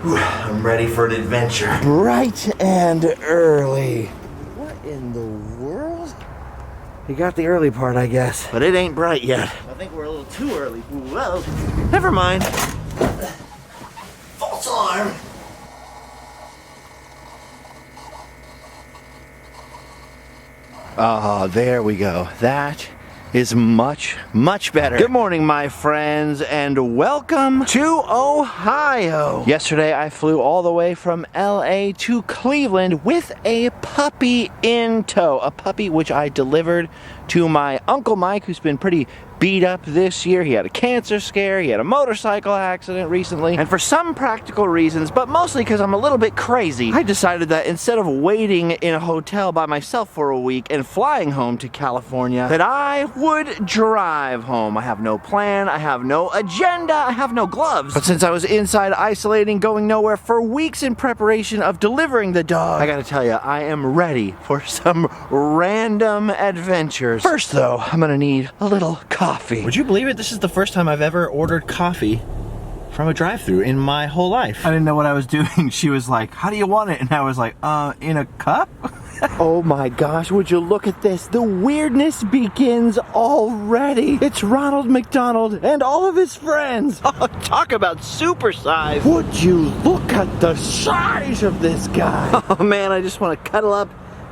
I'm ready for an adventure. Bright and early. What in the world? You got the early part, I guess. But it ain't bright yet. I think we're a little too early. Well, never mind. False alarm. Ah, there we go. That is much, much better. Good morning, my friends, and welcome to Ohio. Yesterday, I flew all the way from LA to Cleveland with a puppy in tow. A puppy which I delivered to my Uncle Mike, who's been pretty beat up this year. He had a cancer scare, he had a motorcycle accident recently, and for some practical reasons, but mostly because I'm a little bit crazy, I decided that instead of waiting in a hotel by myself for a week and flying home to California, that I would drive home. I have no plan, I have no agenda, I have no gloves. But since I was inside isolating, going nowhere for weeks in preparation of delivering the dog, I gotta tell you, I am ready for some random adventures. First though, I'm gonna need a little coffee. Would you believe it? This is the first time I've ever ordered coffee from a drive-thru in my whole life. I didn't know what I was doing. She was like, how do you want it? And I was like, in a cup? Oh my gosh, would you look at this? The weirdness begins already. It's Ronald McDonald and all of his friends. Oh, talk about supersize. Would you look at the size of this guy? Oh man, I just want to cuddle up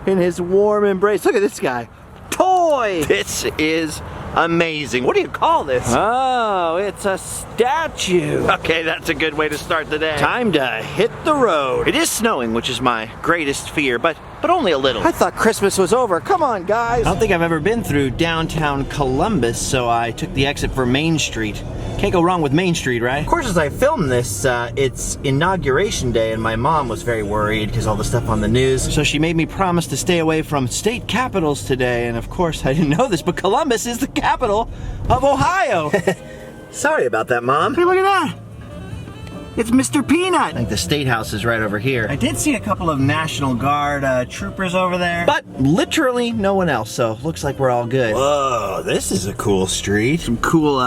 in his warm embrace. Look at this guy. Toy! This is amazing. What do you call this? Oh, it's a statue. Okay, that's a good way to start the day. Time to hit the road. It is snowing, which is my greatest fear, but only a little. I thought Christmas was over. Come on, guys. I don't think I've ever been through downtown Columbus, so I took the exit for Main Street. Can't go wrong with Main Street, right? Of course, as I film this, it's inauguration day, and my mom was very worried because all the stuff on the news. So she made me promise to stay away from state capitals today, and of course, I didn't know this, but Columbus is the capital of Ohio. Sorry about that, Mom. Hey, look at that. It's Mr. Peanut. I think the Statehouse is right over here. I did see a couple of National Guard troopers over there, but literally no one else, so looks like we're all good. Whoa, this is a cool street. Some cool,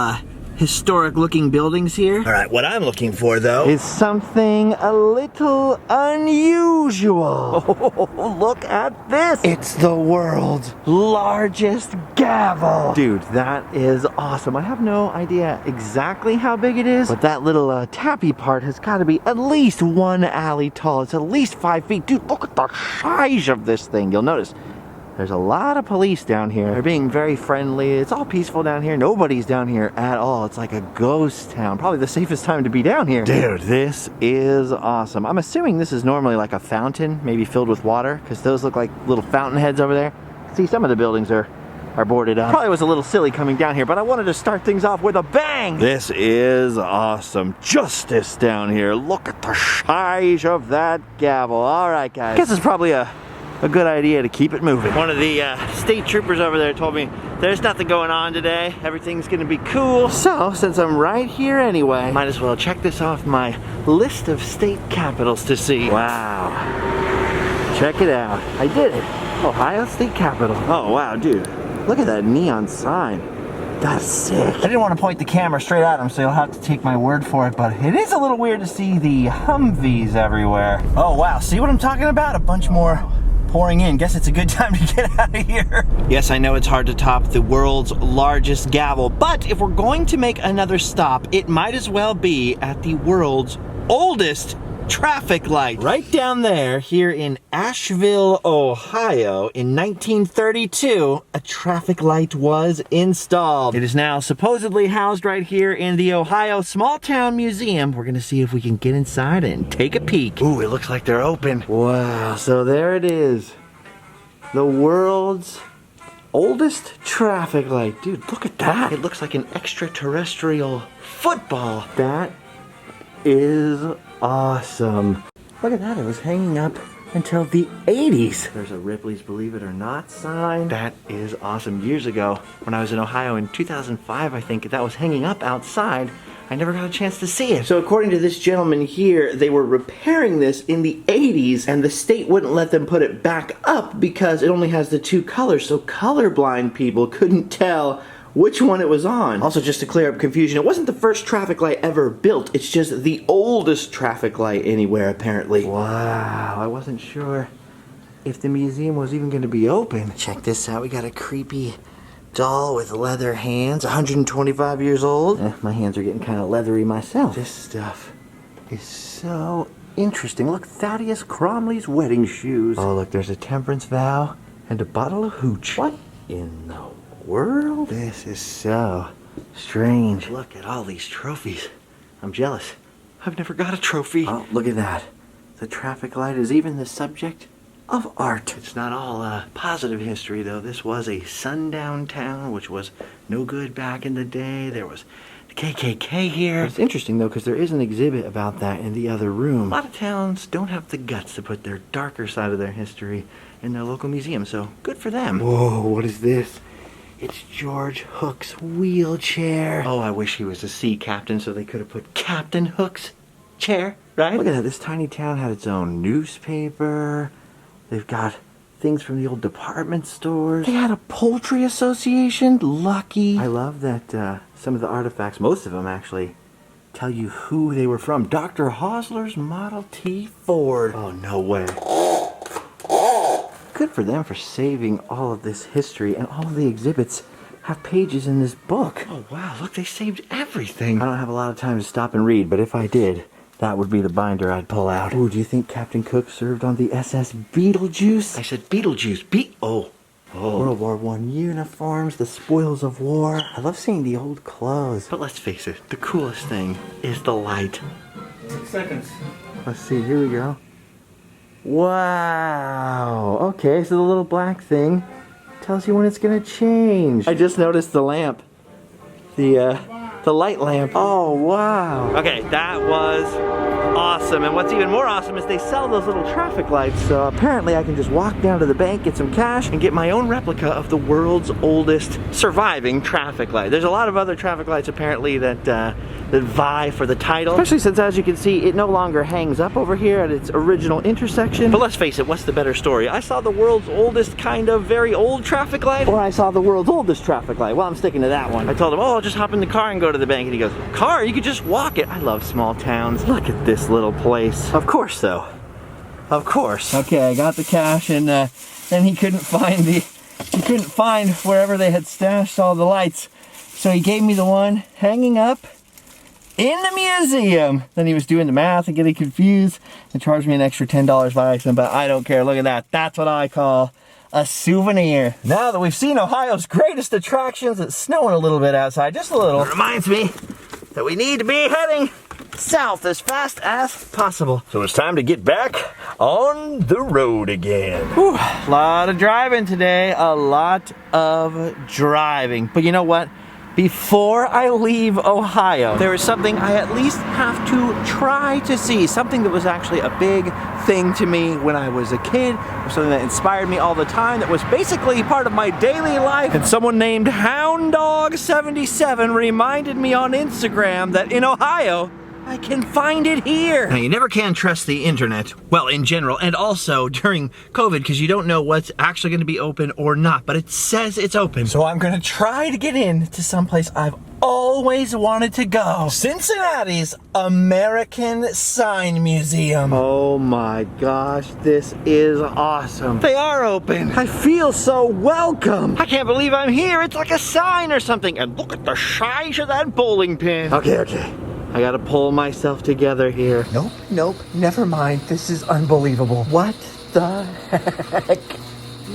historic looking buildings here. All right, what I'm looking for though is something a little unusual. Oh, look at this. It's the world's largest gavel. Dude, that is awesome. I have no idea exactly how big it is, but that little tappy part has got to be at least 1 alley tall. It's at least 5 feet. Dude, look at the size of this thing. You'll notice there's a lot of police down here. They're being very friendly. It's all peaceful down here. Nobody's down here at all. It's like a ghost town. Probably the safest time to be down here. Dude, this is awesome. I'm assuming this is normally like a fountain, maybe filled with water, because those look like little fountain heads over there. See, some of the buildings are boarded up. Probably was a little silly coming down here, but I wanted to start things off with a bang. This is awesome. Justice down here. Look at the size of that gavel. All right, guys. Guess it's probably a good idea to keep it moving. One of the state troopers over there told me there's nothing going on today. Everything's gonna be cool. So, since I'm right here anyway, might as well check this off my list of state capitals to see. Wow. Check it out. I did it. Ohio State Capitol. Oh, wow, dude. Look at that neon sign. That's sick. I didn't want to point the camera straight at him, so you'll have to take my word for it, but it is a little weird to see the Humvees everywhere. Oh, wow. See what I'm talking about? A bunch more pouring in. Guess it's a good time to get out of here. Yes, I know it's hard to top the world's largest gavel, but if we're going to make another stop, it might as well be at the world's oldest traffic light. Right down there, here in Asheville, Ohio, in 1932, a traffic light was installed. It is now supposedly housed right here in the Ohio Small Town Museum. We're gonna see if we can get inside and take a peek. Ooh, it looks like they're open. Wow, so there it is. The world's oldest traffic light. Dude, look at that. It looks like an extraterrestrial football. That is awesome. Look at that, it was hanging up until the 80s. There's a Ripley's Believe It or Not sign. That is awesome. Years ago, when I was in Ohio in 2005, I think, that was hanging up outside. I never got a chance to see it. So according to this gentleman here, they were repairing this in the 80s and the state wouldn't let them put it back up because it only has the 2 colors. So colorblind people couldn't tell which one it was on. Also, just to clear up confusion, it wasn't the first traffic light ever built. It's just the oldest traffic light anywhere, apparently. Wow, I wasn't sure if the museum was even going to be open. Check this out. We got a creepy doll with leather hands, 125 years old. My hands are getting kind of leathery myself. This stuff is so interesting. Look, Thaddeus Cromley's wedding shoes. Oh, look, there's a temperance vow and a bottle of hooch. What in the world? This is so strange. Look at all these trophies. I'm jealous. I've never got a trophy. Oh, look at that. The traffic light is even the subject of art. It's not all positive history, though. This was a sundown town, which was no good back in the day. There was the KKK here. It's interesting, though, because there is an exhibit about that in the other room. A lot of towns don't have the guts to put their darker side of their history in their local museum, so good for them. Whoa, what is this? It's George Hook's wheelchair. Oh, I wish he was a sea captain so they could have put Captain Hook's chair, right? Look at that. This tiny town had its own newspaper. They've got things from the old department stores. They had a poultry association. Lucky. I love that some of the artifacts, most of them actually, tell you who they were from. Dr. Hosler's Model T Ford. Oh, no way. Good for them for saving all of this history, and all of the exhibits have pages in this book. Oh, wow. Look, they saved everything. I don't have a lot of time to stop and read, but if I did, that would be the binder I'd pull out. Ooh, do you think Captain Cook served on the SS Beetlejuice? I said Beetlejuice. World War I uniforms, the spoils of war. I love seeing the old clothes. But let's face it, the coolest thing is the light. 6 seconds. Let's see, here we go. Wow. Okay, so the little black thing tells you when it's gonna change. I just noticed the lamp. The light lamp. Oh, wow. Okay, that was awesome. And what's even more awesome is they sell those little traffic lights. So apparently I can just walk down to the bank, get some cash, and get my own replica of the world's oldest surviving traffic light. There's a lot of other traffic lights apparently that vie for the title. Especially since, as you can see, it no longer hangs up over here at its original intersection. But let's face it, what's the better story? I saw the world's oldest kind of very old traffic light, or I saw the world's oldest traffic light. Well, I'm sticking to that one. I told him, oh, I'll just hop in the car and go to the bank. And he goes, car? You could just walk it. I love small towns. Look at this little place. Of course, though. Of course. Okay, I got the cash, and then he couldn't find wherever they had stashed all the lights. So he gave me the one hanging up in the museum. Then he was doing the math and getting confused and charged me an extra $10 by accident, but I don't care. Look at that. That's what I call a souvenir. Now that we've seen Ohio's greatest attractions, it's snowing a little bit outside, just a little. It reminds me that we need to be heading south as fast as possible. So it's time to get back on the road again. Whew, a lot of driving today, a lot of driving. But you know what? Before I leave Ohio, there is something I at least have to try to see. Something that was actually a big thing to me when I was a kid, or something that inspired me all the time, that was basically part of my daily life. And someone named HoundDog77 reminded me on Instagram that in Ohio, I can find it here. Now, you never can trust the internet, well, in general, and also during COVID, because you don't know what's actually going to be open or not, but it says it's open. So I'm going to try to get in to someplace I've always wanted to go. Cincinnati's American Sign Museum. Oh my gosh, this is awesome. They are open. I feel so welcome. I can't believe I'm here. It's like a sign or something. And look at the size of that bowling pin. Okay. I gotta pull myself together here. Nope, never mind. This is unbelievable. What the heck?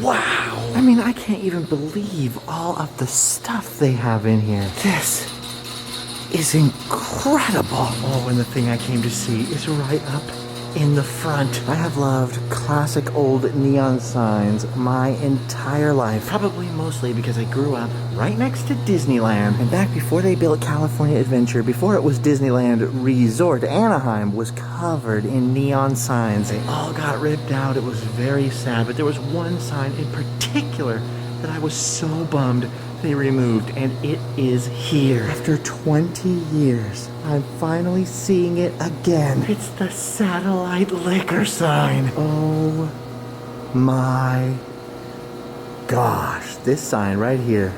Wow. I mean, I can't even believe all of the stuff they have in here. This is incredible. Oh, and the thing I came to see is right up in the front. I have loved classic old neon signs my entire life. Probably mostly because I grew up right next to Disneyland. And back before they built California Adventure, before it was Disneyland Resort, Anaheim was covered in neon signs. They all got ripped out. It was very sad. But there was one sign in particular that I was so bummed they removed, and it is here. After 20 years, I'm finally seeing it again. It's the satellite liquor sign. Oh my gosh, this sign right here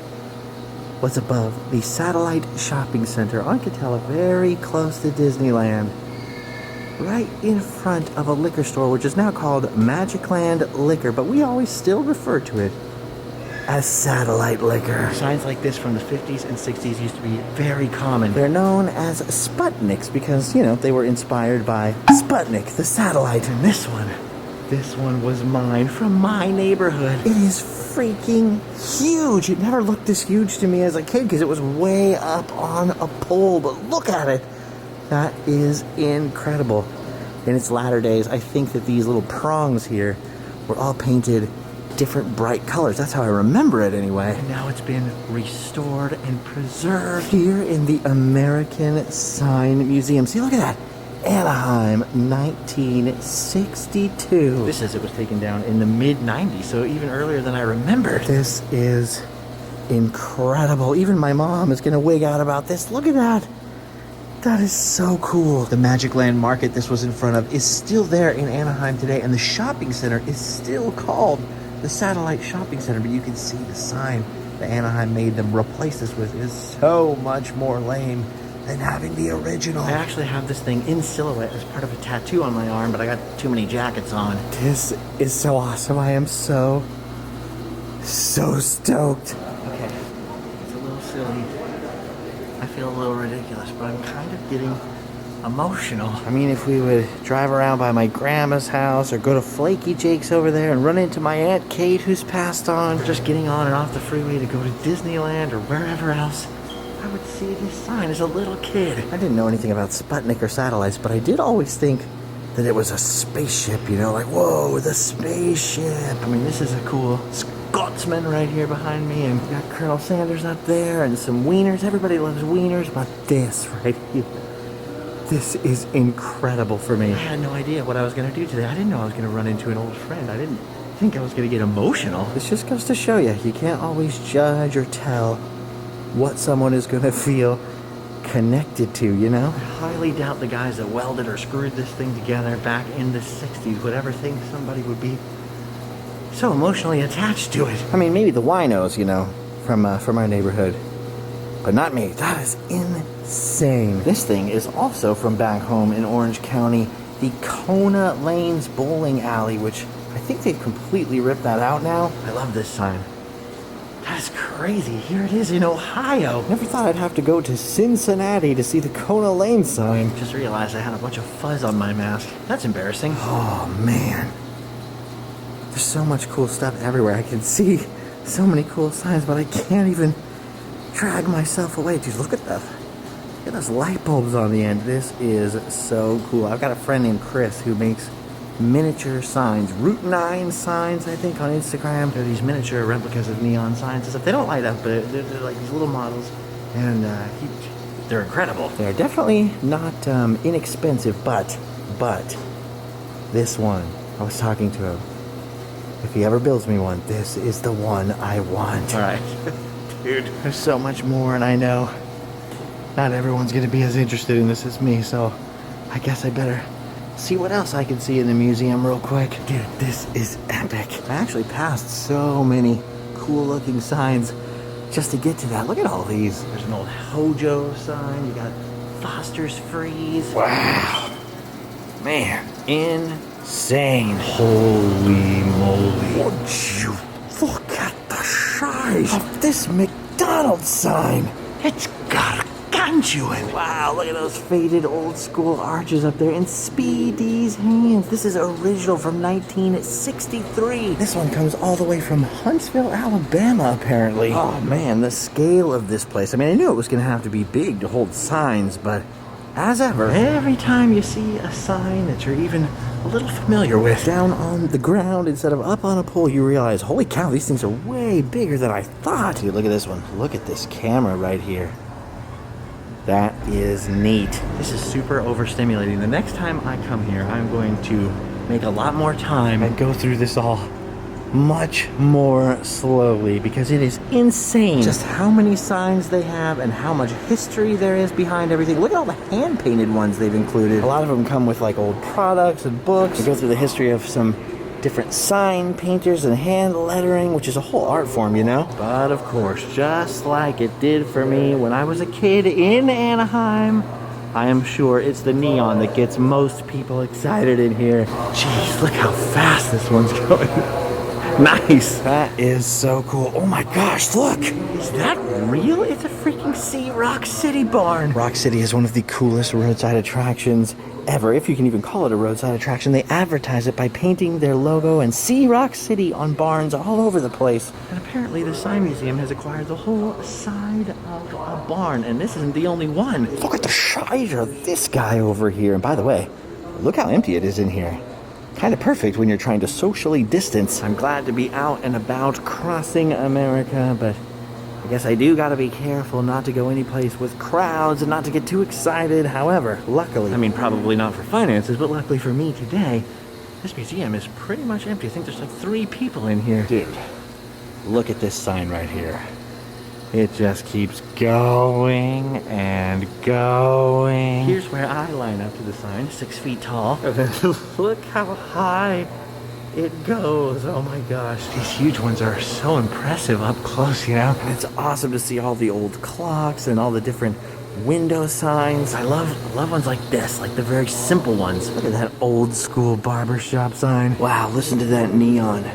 was above the Satellite Shopping Center on Catella, very close to Disneyland. Right in front of a liquor store, which is now called Magicland Liquor, but we always still refer to it as Satellite Liquor. Signs like this from the 50s and 60s used to be very common. They're known as Sputniks because, you know, they were inspired by Sputnik, the satellite. And this one was mine from my neighborhood. It is freaking huge. It never looked this huge to me as a kid because it was way up on a pole, but look at it. That is incredible. In its latter days, I think that these little prongs here were all painted different bright colors. That's how I remember it anyway. And now it's been restored and preserved here in the American Sign Museum. See, look at that. Anaheim, 1962. This says it was taken down in the mid-90s, so even earlier than I remembered. This is incredible. Even my mom is going to wig out about this. Look at that. That is so cool. The Magicland Market this was in front of is still there in Anaheim today, and the shopping center is still called the Satellite Shopping Center, but you can see the sign that Anaheim made them replace this with is so much more lame than having the original. I actually have this thing in silhouette as part of a tattoo on my arm, but I got too many jackets on. This is so awesome. I am so stoked. Okay, it's a little silly. I feel a little ridiculous, but I'm kind of getting emotional. I mean, if we would drive around by my grandma's house or go to Flaky Jake's over there and run into my Aunt Kate who's passed on, or just getting on and off the freeway to go to Disneyland or wherever else, I would see this sign as a little kid. I didn't know anything about Sputnik or satellites, but I did always think that it was a spaceship, you know, like, whoa, the spaceship. I mean, this is a cool Scotsman right here behind me, and we got Colonel Sanders up there and some wieners. Everybody loves wieners, but this right here, this is incredible for me. I had no idea what I was going to do today. I didn't know I was going to run into an old friend. I didn't think I was going to get emotional. This just goes to show you can't always judge or tell what someone is going to feel connected to, you know? I highly doubt the guys that welded or screwed this thing together back in the 60s would ever think somebody would be so emotionally attached to it. I mean, maybe the winos, you know, from our neighborhood, but not me. That is insane. This thing is also from back home in Orange County, the Kona Lanes Bowling Alley, which I think they've completely ripped that out now. I love this sign. That's crazy. Here it is in Ohio. Never thought I'd have to go to Cincinnati to see the Kona Lane sign. Just realized I had a bunch of fuzz on my mask. That's embarrassing. Oh, man. There's so much cool stuff everywhere. I can see so many cool signs, but I can't even drag myself away. Dude, look at those light bulbs on the end. This is so cool. I've got a friend named Chris who makes miniature signs, Route 9 signs, I think, on Instagram. They're these miniature replicas of neon signs and stuff. They don't light up, but they're like these little models, and they're incredible. They're definitely not inexpensive, but this one, I was talking to him. If he ever builds me one, this is the one I want. All right. Dude, there's so much more, and I know not everyone's going to be as interested in this as me, so I guess I better see what else I can see in the museum real quick. Dude, this is epic. I actually passed so many cool looking signs just to get to that. Look at all these. There's an old Hojo sign. You got Foster's Freeze. Wow. Man, insane. Holy moly. Would you look at the size of this McDonald's sign? It's gargantuan. Wow, look at those faded old school arches up there in Speedy's hands. This is original from 1963. This one comes all the way from Huntsville, Alabama, apparently. Oh man, the scale of this place. I mean, I knew it was going to have to be big to hold signs, but as ever, every time you see a sign that you're even a little familiar with down on the ground instead of up on a pole, you realize, holy cow, these things are way bigger than I thought. Dude, look at this one. Look at this camera right here. That is neat. This is super overstimulating. The next time I come here, I'm going to make a lot more time and go through this all much more slowly because it is insane just how many signs they have and how much history there is behind everything. Look at all the hand-painted ones they've included. A lot of them come with like old products and books. They go through the history of some different sign painters and hand lettering, which is a whole art form, you know? But of course, just like it did for me when I was a kid in Anaheim, I am sure it's the neon that gets most people excited in here. Jeez, look how fast this one's going. Nice. That is so cool. Oh my gosh, look. Is that real? It's a freaking Sea Rock City barn. Rock City is one of the coolest roadside attractions ever, if you can even call it a roadside attraction. They advertise it by painting their logo and Sea Rock City on barns all over the place. And apparently the Sign Museum has acquired the whole side of a barn, and this isn't the only one. Look at the size of this guy over here. And by the way, look how empty it is in here. Kind of perfect when you're trying to socially distance. I'm glad to be out and about crossing America, but I guess I do gotta be careful not to go any place with crowds and not to get too excited. However, luckily, I mean, probably not for finances, but luckily for me today, this museum is pretty much empty. I think there's like 3 people in here. Dude, look at this sign right here. It just keeps going and going. Here's where I line up to the sign, 6 feet tall. And then look how high it goes. Oh my gosh. These huge ones are so impressive up close, you know? And it's awesome to see all the old clocks and all the different window signs. I love ones like this, like the very simple ones. Look at that old school barbershop sign. Wow, listen to that neon.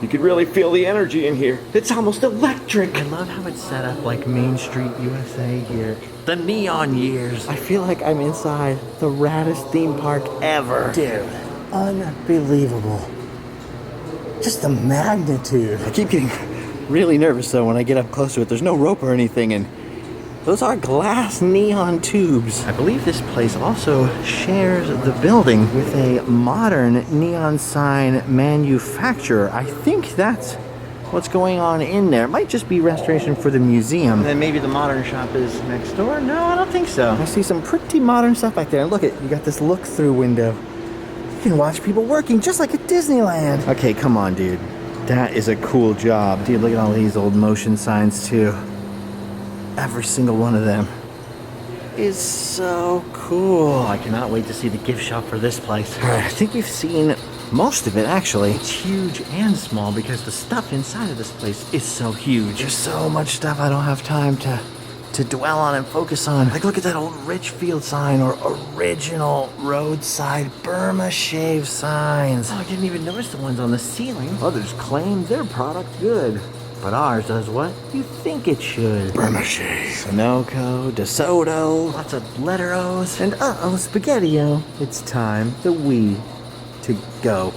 You could really feel the energy in here. It's almost electric. I love how it's set up like Main Street USA here. The neon years. I feel like I'm inside the raddest theme park ever. Dude, unbelievable. Just the magnitude. I keep getting really nervous though when I get up close to it. There's no rope or anything, and those are glass neon tubes. I believe this place also shares the building with a modern neon sign manufacturer. I think that's what's going on in there. It might just be restoration for the museum. And then maybe the modern shop is next door? No, I don't think so. I see some pretty modern stuff back there. And look at, you got this look-through window. You can watch people working just like at Disneyland. Okay, come on, dude. That is a cool job. Dude, look at all these old motion signs too. Every single one of them is so cool. I cannot wait to see the gift shop for this place. All right, I think we've seen most of it, actually. It's huge and small because the stuff inside of this place is so huge. There's so much stuff I don't have time to dwell on and focus on. Like, look at that old Richfield sign or original roadside Burma shave signs. Oh, I didn't even notice the ones on the ceiling. Others claim their product good, but ours does what you think it should. Burma shave. Sunoco, DeSoto, lots of letter O's, and Spaghetti-O. It's time the we to go.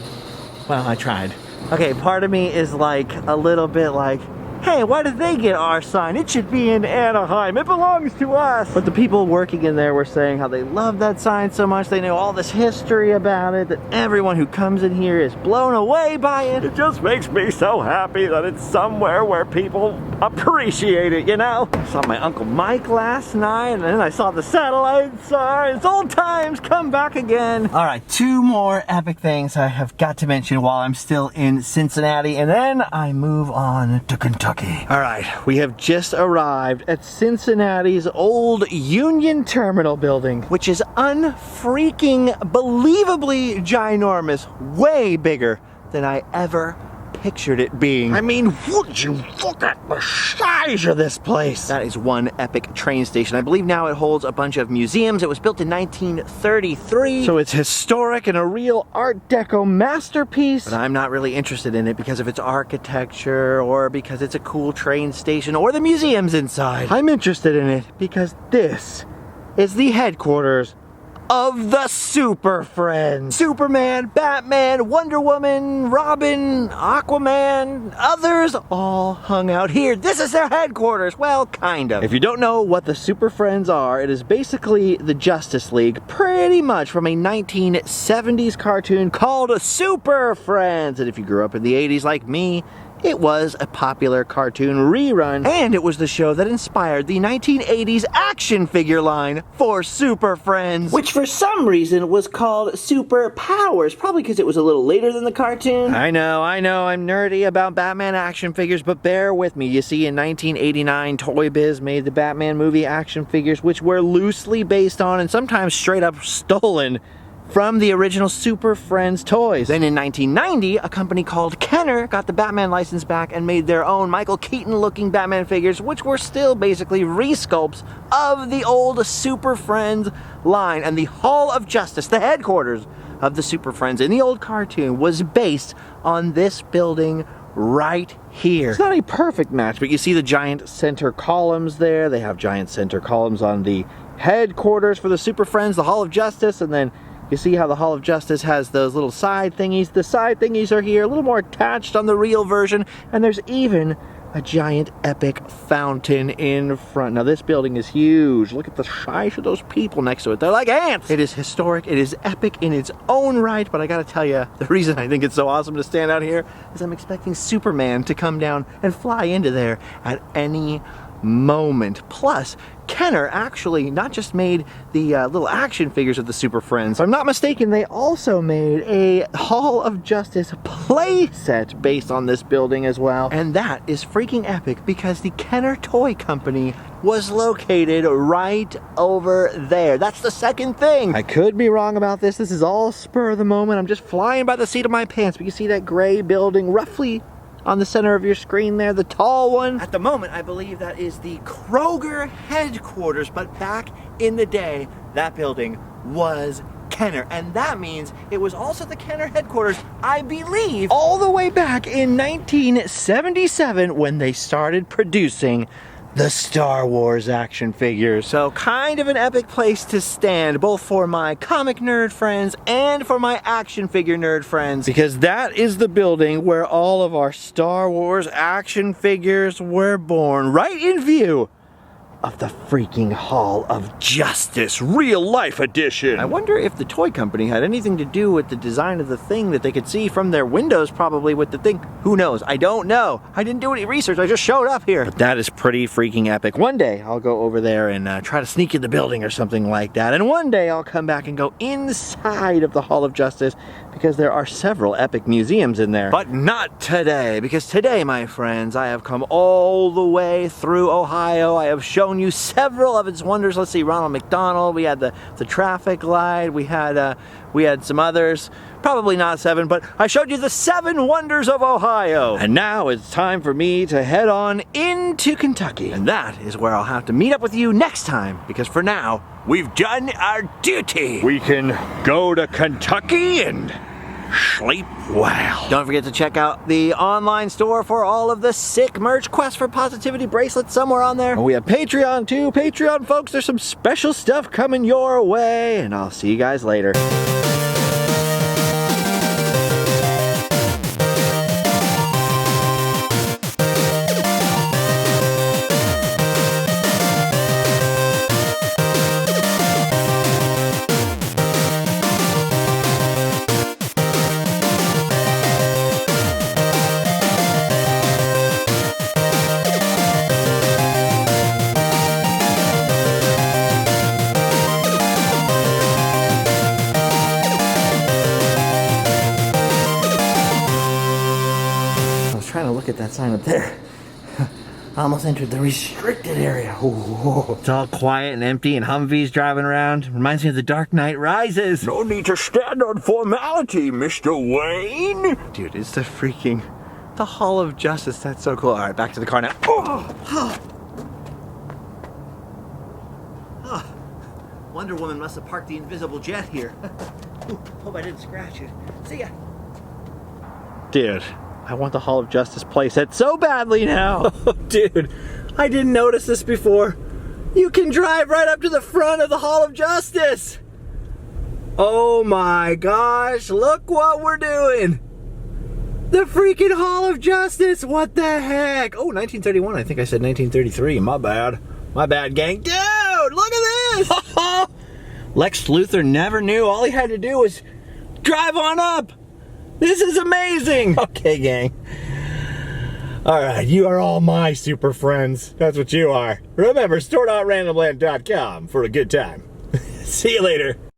Well, I tried. Okay, part of me is like a little bit like, hey, why did they get our sign? It should be in Anaheim. It belongs to us. But the people working in there were saying how they love that sign so much. They know all this history about it, that everyone who comes in here is blown away by it. It just makes me so happy that it's somewhere where people appreciate it, you know? I saw my Uncle Mike last night, and then I saw the satellite signs. Old times come back again. All right, 2 more epic things I have got to mention while I'm still in Cincinnati, and then I move on to Kentucky. All right, we have just arrived at Cincinnati's old Union Terminal building, which is unfreaking believably ginormous, way bigger than I ever pictured it being. I mean, would you look at the size of this place? That is one epic train station. I believe now it holds a bunch of museums. It was built in 1933, so it's historic and a real Art Deco masterpiece. But I'm not really interested in it because of its architecture or because it's a cool train station or the museums inside. I'm interested in it because this is the headquarters of the Super Friends. Superman, Batman, Wonder Woman, Robin, Aquaman, others all hung out here. This is their headquarters. Well, kind of. If you don't know what the Super Friends are, it is basically the Justice League, pretty much from a 1970s cartoon called Super Friends. And if you grew up in the 80s like me, It was a popular cartoon rerun, and it was the show that inspired the 1980s action figure line for Super Friends, which for some reason was called Super Powers, probably because it was a little later than the cartoon. I know, I'm nerdy about Batman action figures, but bear with me. You see, in 1989, Toy Biz made the Batman movie action figures, which were loosely based on and sometimes straight up stolen from the original Super Friends toys. Then in 1990, a company called Kenner got the Batman license back and made their own Michael Keaton-looking Batman figures, which were still basically resculpts of the old Super Friends line. And the Hall of Justice, the headquarters of the Super Friends in the old cartoon, was based on this building right here. It's not a perfect match, but you see the giant center columns there. They have giant center columns on the headquarters for the Super Friends, the Hall of Justice, and then you see how the Hall of Justice has those little side thingies. The side thingies are here, a little more attached on the real version, and there's even a giant epic fountain in front. Now this building is huge. Look at the size of those people next to it. They're like ants. It is historic, it is epic in its own right, but I gotta tell you, the reason I think it's so awesome to stand out here is I'm expecting Superman to come down and fly into there at any moment. Plus, Kenner actually not just made the little action figures of the Super Friends. If I'm not mistaken, they also made a Hall of Justice play set based on this building as well. And that is freaking epic because the Kenner Toy Company was located right over there. That's the second thing. I could be wrong about this. This is all spur of the moment. I'm just flying by the seat of my pants. But you see that gray building roughly on the center of your screen there, the tall one? At the moment, I believe that is the Kroger headquarters, but back in the day, that building was Kenner, and that means it was also the Kenner headquarters, I believe, all the way back in 1977 when they started producing the Star Wars action figures. So kind of an epic place to stand, both for my comic nerd friends and for my action figure nerd friends, because that is the building where all of our Star Wars action figures were born, right in view of the freaking Hall of Justice Real Life Edition. I wonder if the toy company had anything to do with the design of the thing that they could see from their windows, probably with the thing. Who knows? I don't know. I didn't do any research. I just showed up here. But that is pretty freaking epic. One day I'll go over there and try to sneak in the building or something like that. And one day I'll come back and go inside of the Hall of Justice, because there are several epic museums in there. But not today, because today, my friends, I have come all the way through Ohio. I have shown you several of its wonders. Let's see, Ronald McDonald, we had the traffic light, we had some others, probably not 7, but I showed you the 7 wonders of Ohio. And now it's time for me to head on into Kentucky. And that is where I'll have to meet up with you next time, because for now, we've done our duty. We can go to Kentucky and sleep well. Don't forget to check out the online store for all of the sick merch. Quest for Positivity bracelets somewhere on there. And we have Patreon too. Patreon folks, there's some special stuff coming your way, and I'll see you guys later. Look at that sign up there. I almost entered the restricted area. Ooh. It's all quiet and empty and Humvees driving around. Reminds me of The Dark Knight Rises. No need to stand on formality, Mr. Wayne. Dude, it's the Hall of Justice. That's so cool. All right, back to the car now. Wonder Woman must have parked the invisible jet here. Ooh, hope I didn't scratch it. See ya. Dude, I want the Hall of Justice playset so badly now. Oh, dude, I didn't notice this before. You can drive right up to the front of the Hall of Justice. Oh my gosh, look what we're doing. The freaking Hall of Justice, what the heck? Oh, 1931, I think I said 1933, my bad. My bad, gang. Dude, look at this. Lex Luthor never knew. All he had to do was drive on up. This is amazing! Okay, gang. Alright, you are all my super friends. That's what you are. Remember, store.randomland.com for a good time. See you later.